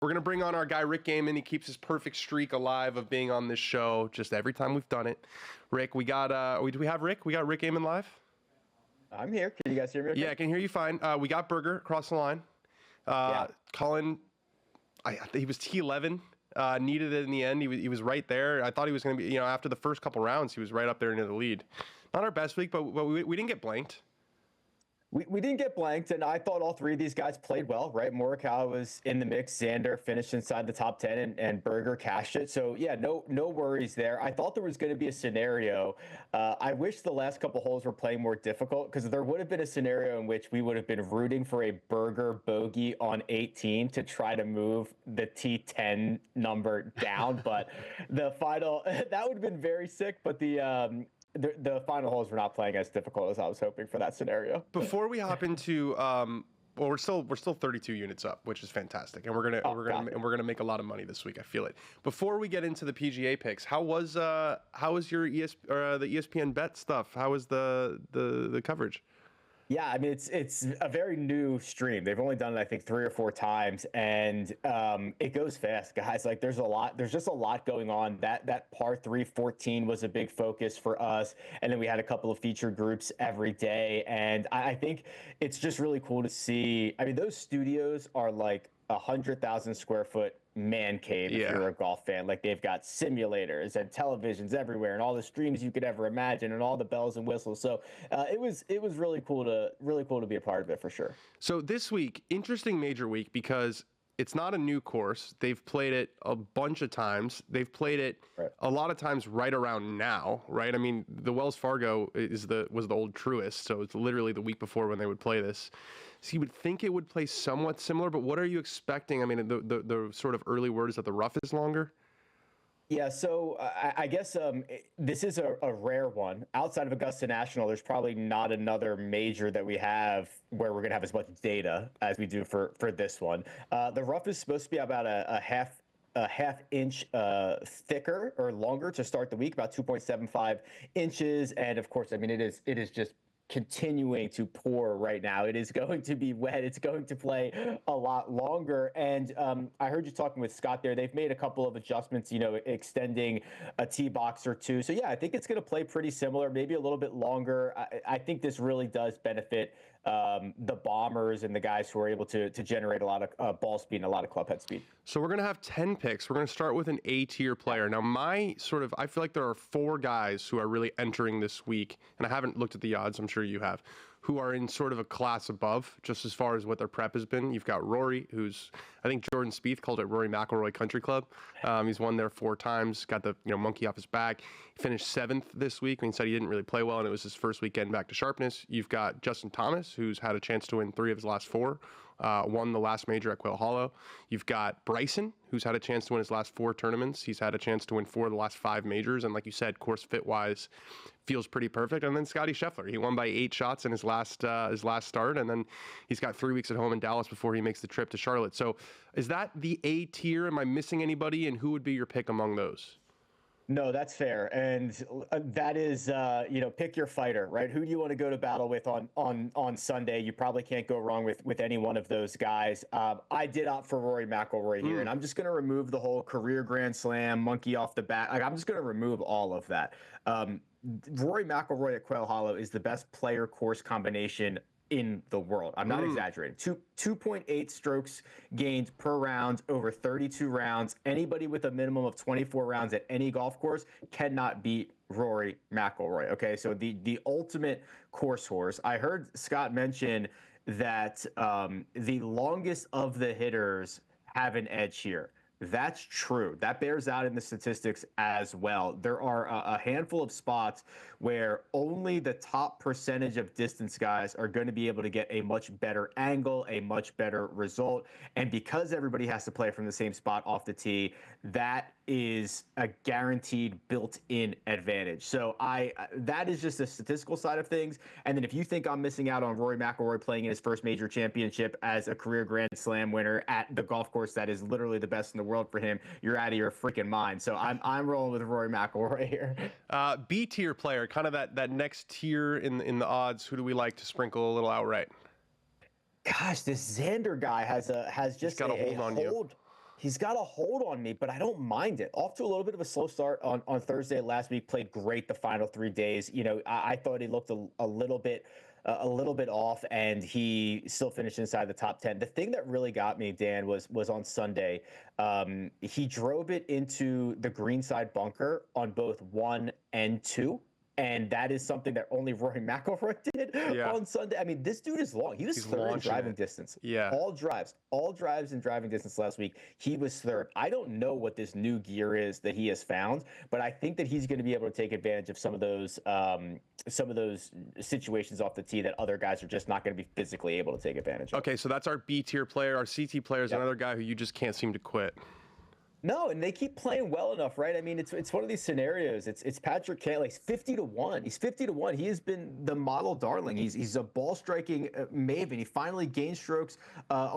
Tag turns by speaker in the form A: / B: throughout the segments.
A: We're going to bring on our guy, Rick Gehman. He keeps his perfect streak alive of being on this show just every time we've done it. Rick, we got, do we have Rick? We got Rick Gehman live?
B: I'm here. Can you guys hear me okay?
A: Yeah, I can hear you fine. We got Berger across the line. Colin, he was T11, needed it in the end. He was right there. I thought he was going to be, after the first couple rounds, he was right up there into the lead. Not our best week, but we didn't get blanked.
B: We didn't get blanked, and I thought all three of these guys played well, right? Morikawa was in the mix. Xander finished inside the top 10, and Berger cashed it. So, yeah, no worries there. I thought there was going to be a scenario. I wish the last couple holes were playing more difficult, because there would have been a scenario in which we would have been rooting for a Berger bogey on 18 to try to move the T10 number down. But the final, that would have been very sick, but the final holes were not playing as difficult as I was hoping for that scenario.
A: Before we hop into, we're still 32 units up, which is fantastic, and we're gonna make a lot of money this week. I feel it. Before we get into the PGA picks, how was your the ESPN bet stuff? How was the coverage?
B: Yeah, I mean, it's a very new stream. They've only done it, I think, 3 or 4 times, and it goes fast, guys. Like, there's just a lot going on. That par 3 14 was a big focus for us, and then we had a couple of featured groups every day, and I think it's just really cool to see. I mean, those studios are like 100,000 square foot man cave if you're a golf fan. Like, they've got simulators and televisions everywhere and all the streams you could ever imagine and all the bells and whistles. So it was really cool to be a part of it, for sure.
A: So this week, interesting major week, because it's not a new course. They've played it a bunch of times. They've played it a lot of times right around now, right? I mean, the Wells Fargo was the old Truist, so it's literally the week before when they would play this. So you would think it would play somewhat similar, but what are you expecting? I mean, the sort of early word is that the rough is longer?
B: Yeah, so I guess this is a rare one. Outside of Augusta National, there's probably not another major that we have where we're going to have as much data as we do for this one. The rough is supposed to be about a half inch thicker or longer to start the week, about 2.75 inches. And of course, I mean, it is just continuing to pour right now. It is going to be wet. It's going to play a lot longer. And I heard you talking with Scott there. They've made a couple of adjustments, extending a tee box or two. So yeah, I think it's going to play pretty similar, maybe a little bit longer. I think this really does benefit the bombers and the guys who are able to generate a lot of ball speed and a lot of club head speed.
A: So we're going to have 10 picks. We're going to start with an A-tier player. Now, I feel like there are 4 guys who are really entering this week, and I haven't looked at the odds, I'm sure you have, who are in sort of a class above, just as far as what their prep has been. You've got Rory, who's, I think Jordan Spieth called it Rory McIlroy Country Club. He's won there 4 times, got the monkey off his back. He finished 7th this week. I mean, he said he didn't really play well, and it was his first weekend back to sharpness. You've got Justin Thomas, who's had a chance to win 3 of his last 4. Won the last major at Quail Hollow. You've got Bryson, who's had a chance to win his last 4 tournaments. He's had a chance to win 4 of the last 5 majors. And like you said, course fit-wise, feels pretty perfect. And then Scotty Scheffler, he won by 8 shots in his last start. And then he's got 3 weeks at home in Dallas before he makes the trip to Charlotte. So is that the A tier? Am I missing anybody? And who would be your pick among those?
B: No, that's fair. And that is, pick your fighter, right? Who do you want to go to battle with on Sunday? You probably can't go wrong with any one of those guys. I did opt for Rory McIlroy here, and I'm just going to remove the whole career Grand Slam, monkey off the bat. Like, I'm just going to remove all of that. Rory McIlroy at Quail Hollow is the best player course combination in the world. I'm not exaggerating. 2.8 strokes gained per round over 32 rounds. Anybody with a minimum of 24 rounds at any golf course cannot beat Rory McIlroy. Okay, so the ultimate course horse. I heard Scott mention that the longest of the hitters have an edge here. That's true. That bears out in the statistics as well. There are a handful of spots where only the top percentage of distance guys are going to be able to get a much better angle, a much better result. And because everybody has to play from the same spot off the tee, that is a guaranteed built-in advantage. So that is just the statistical side of things. And then if you think I'm missing out on Rory McIlroy playing in his first major championship as a career Grand Slam winner at the golf course that is literally the best in the world for him, you're out of your freaking mind. So I'm rolling with Rory McIlroy here.
A: B tier player, kind of that next tier in the odds. Who do we like to sprinkle a little outright?
B: Gosh, this Xander guy has just
A: got a hold on you.
B: He's got a hold on me, but I don't mind it. Off to a little bit of a slow start on Thursday last week. Played great the final 3 days. I thought he looked a little bit off, and he still finished inside the top 10. The thing that really got me, Dan, was on Sunday. He drove it into the greenside bunker on both 1 and 2. And that is something that only Rory McIlroy did on Sunday. I mean, this dude is long. He's third in driving distance.
A: Yeah.
B: All drives in driving distance last week. He was third. I don't know what this new gear is that he has found, but I think that he's going to be able to take advantage of some of those situations off the tee that other guys are just not going to be physically able to take advantage of.
A: Okay, so that's our B tier player. Our C tier player is another guy who you just can't seem to quit.
B: No, and they keep playing well enough, right? I mean, it's one of these scenarios. It's Patrick Cantlay. He's 50-1. He's 50-1. He has been the model darling. He's a ball striking maven. He finally gained strokes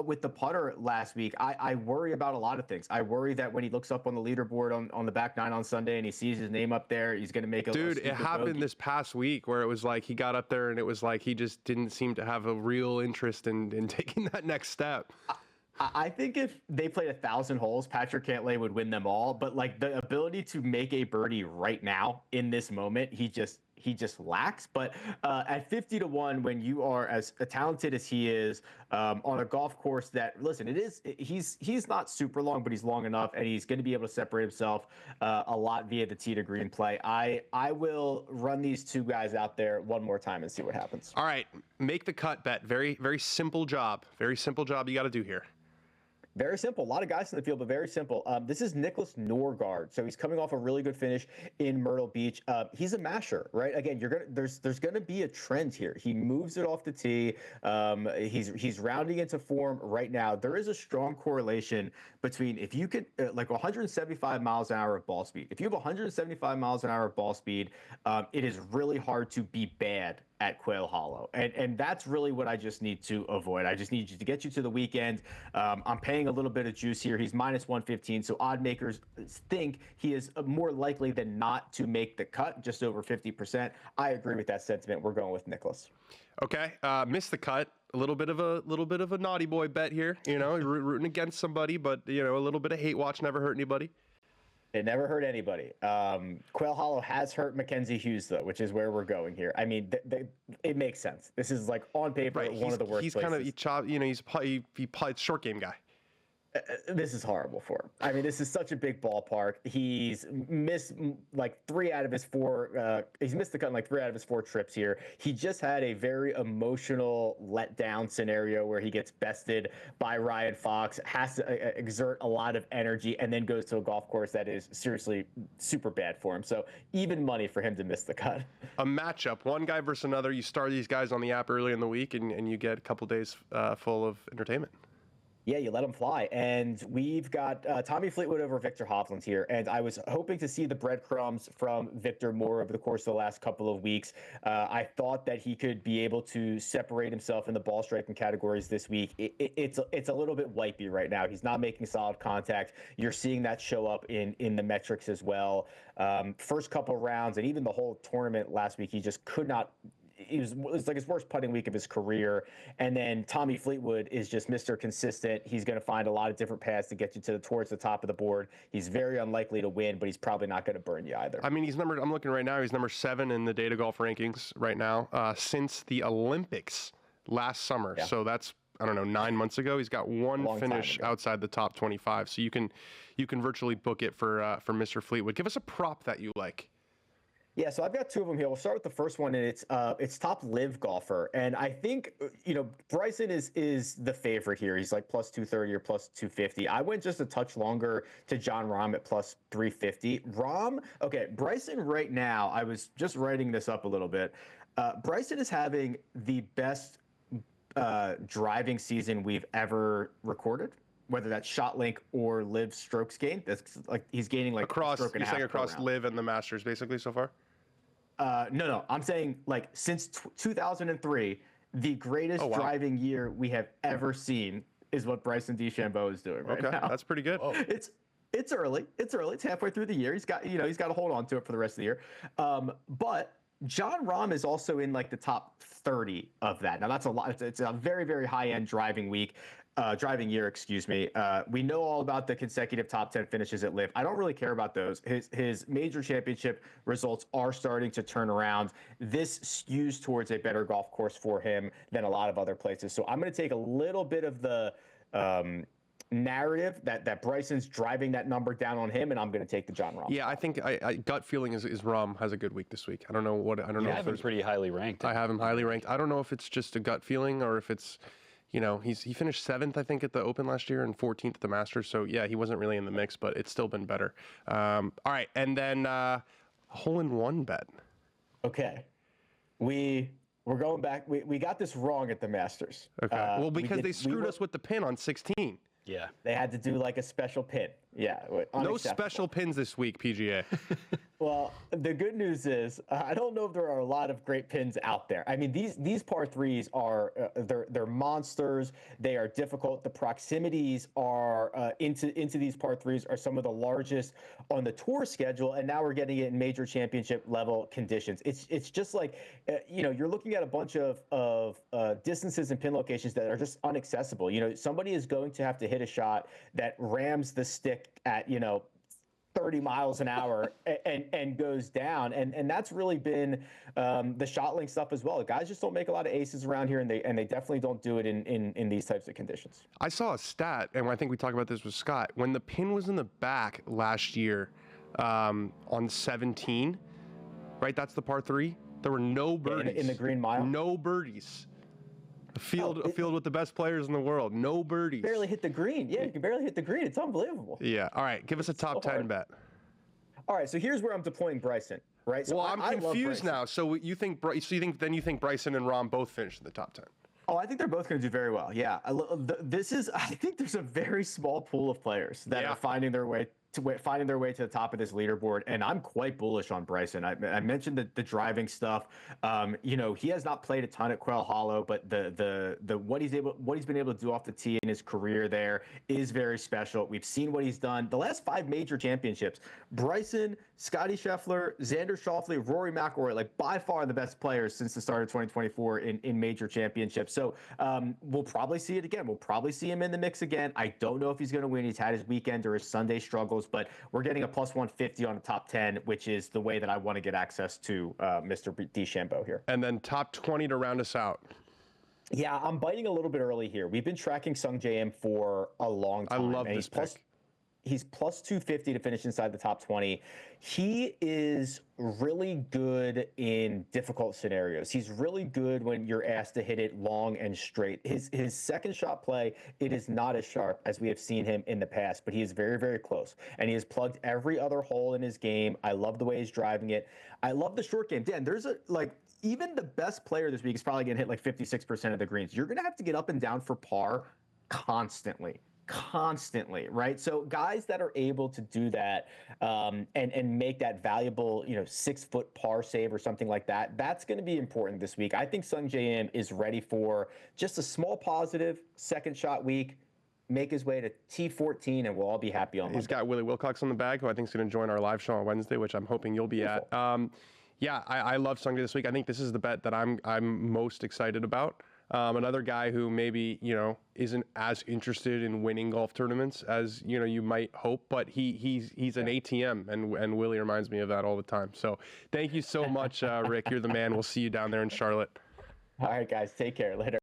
B: with the putter last week. I worry about a lot of things. I worry that when he looks up on the leaderboard on the back nine on Sunday and he sees his name up there, he's going to make a
A: dude. It happened this past week where it was like he got up there and it was like he just didn't seem to have a real interest in taking that next step.
B: I think if they played 1,000 holes, Patrick Cantlay would win them all. But like the ability to make a birdie right now in this moment, he just lacks. But at 50-1, when you are as talented as he is on a golf course that, listen, he's not super long, but he's long enough, and he's going to be able to separate himself a lot via the tee to green play. I will run these two guys out there one more time and see what happens.
A: All right, make the cut bet. Very, very simple job. Very simple job you got to do here.
B: Very simple. A lot of guys in the field, but very simple. This is Nicholas Norgard. So he's coming off a really good finish in Myrtle Beach. He's a masher, right? Again, there's gonna be a trend here. He moves it off the tee. He's rounding into form right now. There is a strong correlation between if you could like 175 miles an hour of ball speed. If you have 175 miles an hour of ball speed, it is really hard to be bad at Quail Hollow. And that's really what I just need to avoid. I just need you to get you to the weekend. I'm paying a little bit of juice here. He's minus 115. So odd makers think he is more likely than not to make the cut, just over 50%. I agree with that sentiment. We're going with Nicholas.
A: Okay. Missed the cut. A little bit of a naughty boy bet here. Rooting against somebody, but a little bit of hate watch never hurt anybody.
B: It never hurt anybody. Quail Hollow has hurt Mackenzie Hughes, though, which is where we're going here. I mean, it makes sense. This is like on paper one of the worst places.
A: He played short game guy.
B: This is horrible for him. I mean, this is such a big ballpark. He's missed like 3 out of his 4. He's missed the cut in like 3 out of his 4 trips here. He just had a very emotional letdown scenario where he gets bested by Ryan Fox, has to exert a lot of energy, and then goes to a golf course that is seriously super bad for him. So even money for him to miss the cut.
A: A matchup, one guy versus another. You start these guys on the app early in the week, and you get a couple days full of entertainment.
B: Yeah, you let them fly. And we've got Tommy Fleetwood over Victor Hovland here. And I was hoping to see the breadcrumbs from Victor more over the course of the last couple of weeks. I thought that he could be able to separate himself in the ball striking categories this week. It's a little bit wipey right now. He's not making solid contact. You're seeing that show up in the metrics as well. First couple rounds and even the whole tournament last week, he just could not. It was like his worst putting week of his career. And then Tommy Fleetwood is just Mr. Consistent. He's going to find a lot of different paths to get you towards the top of the board. He's very unlikely to win, but he's probably not going to burn you either.
A: I mean, I'm looking right now. He's number 7 in the Data Golf rankings right now since the Olympics last summer. Yeah. So that's, 9 months ago. He's got one finish outside the top 25. So you can virtually book it for Mr. Fleetwood. Give us a prop that you like.
B: Yeah, so I've got 2 of them here. We'll start with the first one, and it's top live golfer. And I think, Bryson is the favorite here. He's like plus 230 or plus 250. I went just a touch longer to Jon Rahm at plus 350. Bryson right now, I was just writing this up a little bit. Bryson is having the best driving season we've ever recorded. Whether that's shot link or live strokes gained, that's like he's gaining like
A: across.
B: A stroke and
A: you're
B: a half
A: saying across live and the Masters, basically so far.
B: No. I'm saying like since 2003, the greatest driving year we have ever seen is what Bryson DeChambeau is doing right now.
A: That's pretty good.
B: It's early. It's halfway through the year. He's got to hold on to it for the rest of the year. But Jon Rahm is also in like the top 30 of that. Now that's a lot. It's a very, very high end driving week. driving year, excuse me. We know all about the consecutive top 10 finishes at LIV. I don't really care about those. His major championship results are starting to turn around. This skews towards a better golf course for him than a lot of other places. So I'm going to take a little bit of the narrative that Bryson's driving that number down on him, and I'm going to take the Jon Rahm.
A: Yeah, I think I gut feeling is Rahm has a good week this week. I don't know what I don't know.
C: You have him pretty highly ranked.
A: I have him highly ranked. I don't know if it's just a gut feeling or if it's, you know, he finished 7th I think at the Open last year and 14th at the Masters. So yeah, he wasn't really in the mix, but it's still been better. All right, and then hole-in-one bet.
B: Okay, we're going back. We got this wrong at the Masters.
A: Okay. Well, because they screwed us with the pin on 16.
C: Yeah.
B: They had to do like a special pin. Yeah.
A: No special pins this week, PGA.
B: Well, the good news is I don't know if there are a lot of great pins out there. I mean, these par threes are they're monsters. They are difficult. The proximities are into these par threes are some of the largest on the tour schedule, and now we're getting it in major championship level conditions. It's just like you're looking at a bunch of distances and pin locations that are just inaccessible. Somebody is going to have to hit a shot that rams the stick at 30 miles an hour and goes down. And that's really been the shot link stuff as well. The guys just don't make a lot of aces around here, and they definitely don't do it in these types of conditions.
A: I saw a stat, and I think we talked about this with Scott. When the pin was in the back last year on 17, right? That's the par 3. There were no birdies.
B: In the Green Mile?
A: No birdies. A field with the best players in the world. No birdies.
B: Barely hit the green. Yeah, you can barely hit the green. It's unbelievable.
A: Yeah. All right. Give us a top 10 bet.
B: All right. So here's where I'm deploying Bryson. Right. So
A: well, I'm confused now. So you think Bryson and Rahm both finish in the top 10?
B: Oh, I think they're both going to do very well. Yeah. I think there's a very small pool of players that are finding their way to the top of this leaderboard, and I'm quite bullish on Bryson. I mentioned the driving stuff. He has not played a ton at Quail Hollow, but the what he's been able to do off the tee in his career there is very special. We've seen what he's done the last 5 major championships. Bryson, Scotty Scheffler, Xander Schauffele, Rory McIlroy, like by far the best players since the start of 2024 in major championships. So we'll probably see it again. We'll probably see him in the mix again. I don't know if he's going to win. He's had his weekend or his Sunday struggles, but we're getting a plus 150 on the top 10, which is the way that I want to get access to Mr. DeChambeau here.
A: And then top 20 to round us out.
B: Yeah, I'm biting a little bit early here. We've been tracking Sung J.M. for a long time.
A: I love this pick.
B: He's plus 250 to finish inside the top 20. He is really good in difficult scenarios. He's really good when you're asked to hit it long and straight. His second shot play, it is not as sharp as we have seen him in the past, but he is very, very close. And he has plugged every other hole in his game. I love the way he's driving it. I love the short game. Dan, even the best player this week is probably going to hit like 56% of the greens. You're going to have to get up and down for par constantly, right? So guys that are able to do that and make that valuable 6-foot par save or something like that, that's going to be important this week. I think Sung J.M. is ready for just a small positive second shot week, make his way to T14, and we'll all be happy on Monday.
A: He's got Willie Wilcox on the bag, who I think is going to join our live show on Wednesday, which I'm hoping you'll be at. I love Sung J this week. I think this is the bet that I'm most excited about. Another guy who maybe, isn't as interested in winning golf tournaments as, you might hope, but he's an ATM, and Willie reminds me of that all the time. So thank you so much, Rick. You're the man. We'll see you down there in Charlotte.
B: All right, guys. Take care. Later.